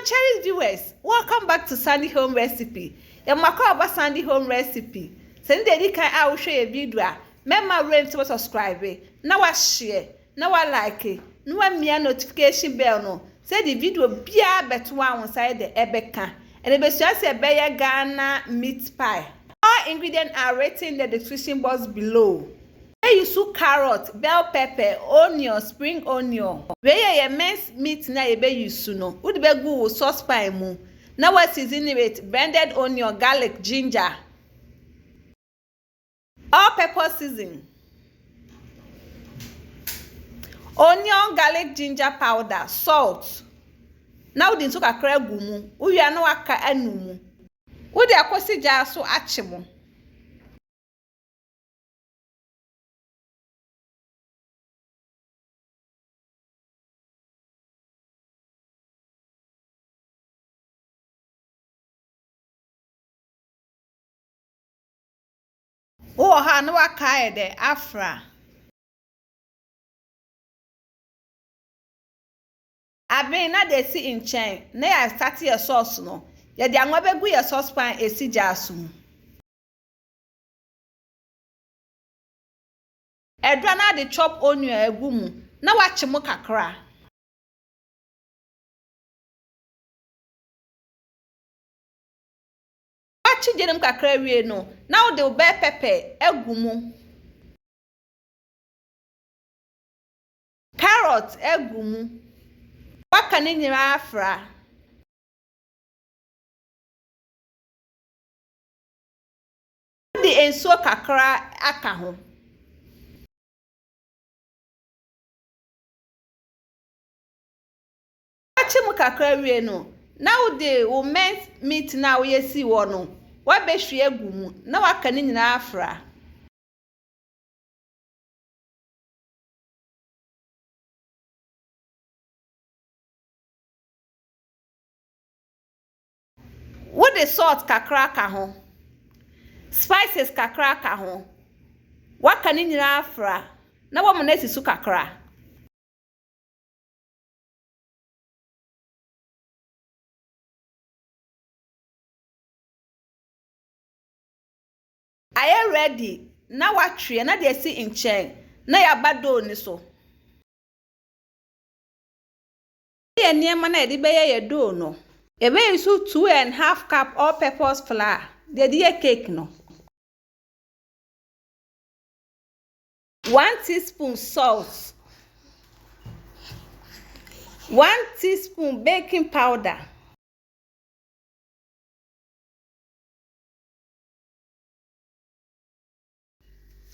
cherished viewers, welcome back to Sandy Home Recipe. Yamako about Sandy Home Recipe. Send the link I will show you a video. Remember rate to subscribe. Now I share. Now I like it. No one me a notification bell no. Say the video be a better one inside the ebeka. And the best just a bear Ghana meat pie. All ingredients are written in the description box below. Where you use carrot, bell pepper, onion, spring onion. Where you minced meat na you be use no. Would be good saucepan mu. Now what season with blended onion, garlic, ginger. All pepper season. Onion, garlic, ginger powder, salt. Now the sugar crab gumu. We are no aka anumu. Would the akosi jar so achimo. Oh, ha no aka de afra. Abi na dey see in chain. Na ya start your sauce no. Ya dey anwa begu your saucepan esi jasum. Edra na dey chop onion egu mu. Na wachi mu kakra. Wachi jenem kakra wie no. Now dey bell pepper egu mu. Carrot egu mu. Waka ni nyira afra. Di enso kakra aka ho. Wachi mu kakra wie no. Now the minced meat na we yesi wo no. Wa be hwe egu mu. Na waka ni nyira afra. What the salt kakra ka ho. Spices kakra ka ho. Waka ni nyira afra. Na wo mo na sisu kakra. Are you ready? Na watwe na dey see in chain. Na ya bado ni so. Ye niema na edi beye ye do no. Ebe isu 2.5 cup all-purpose flour. Dey cake no. 1 teaspoon salt. 1 teaspoon baking powder.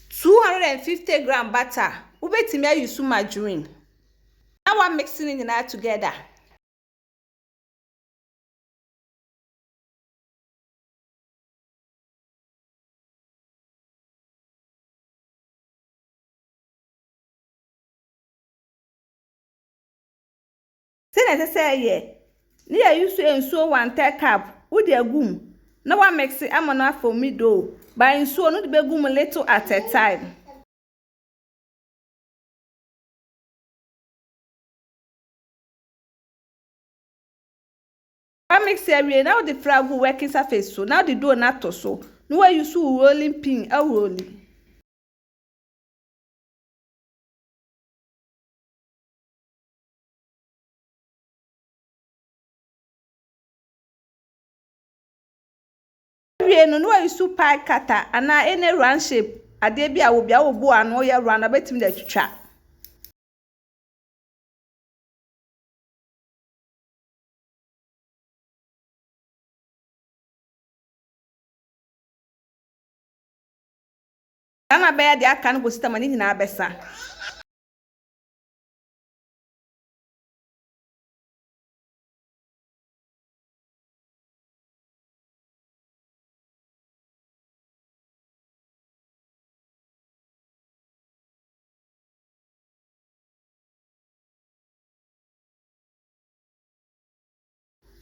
250 gram butter. Ubetimi use margarine. Now I'm mixing it all together. Say ye. Ni use enso 1/3 cup. Udi agum. Now I'm mixing amona for me do. But enso no be gum little at a time. I mix area now the flour go working surface so now the dough not to so. No way you so rolling pin a rolling. No way you so pie cutter and na any round shape. A dey be a will be a bo and no ya round about me the chicha. Ana beya de aka no go sita mani nyina abesa.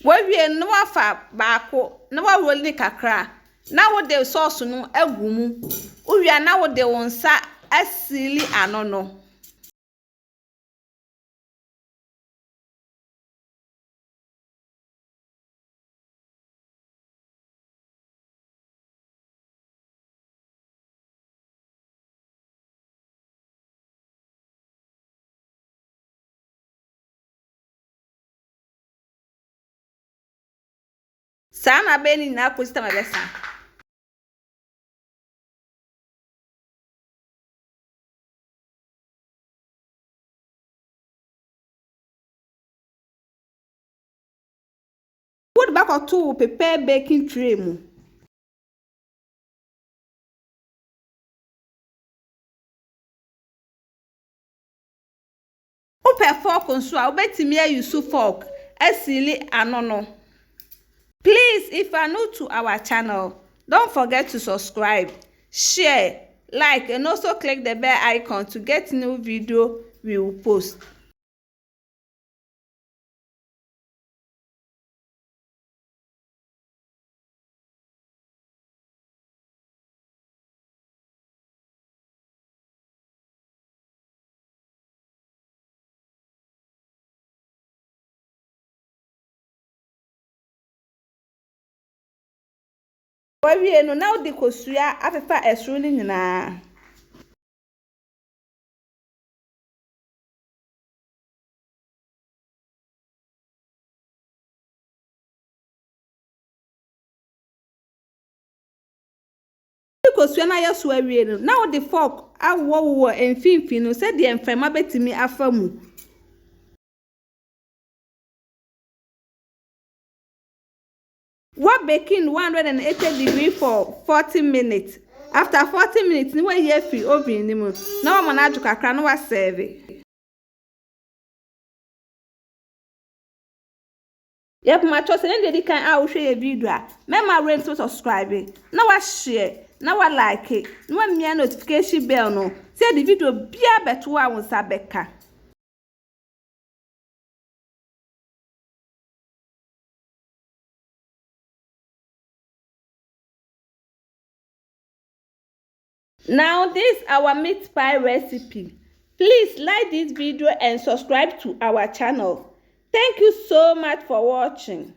Wawie no wafa baako na wa roll ni kakra. Na wo de sauce no agu mu. Uwia na wo de wonsa asili ano no. Sana beni na kusita mabesa. Wood back or two prepare baking tray mu. Open fork nso a obetimi use fork esili anono. Please, if you are new to our channel, don't forget to subscribe, share, like, and also click the bell icon to get new video we will post. Wawie no na odi kosua afefa esuru ni nyina. Kosua na yeso awie no na odi fork awowo emfimfin no se de emfema betimi afamu. What baking 180 degrees for 40 minutes. After 40 minutes, ni we ye free oven ni mu. Na wo na aju kakra no wa serve. Yep, my choice and dey kan a wo hwe video a. Remember rate to subscribe. Na wa share, na wa like it. Na wa mia notification bell no. Say the video bia beto a wo sa beka. Now this our meat pie recipe. Please like this video and subscribe to our channel. Thank you so much for watching.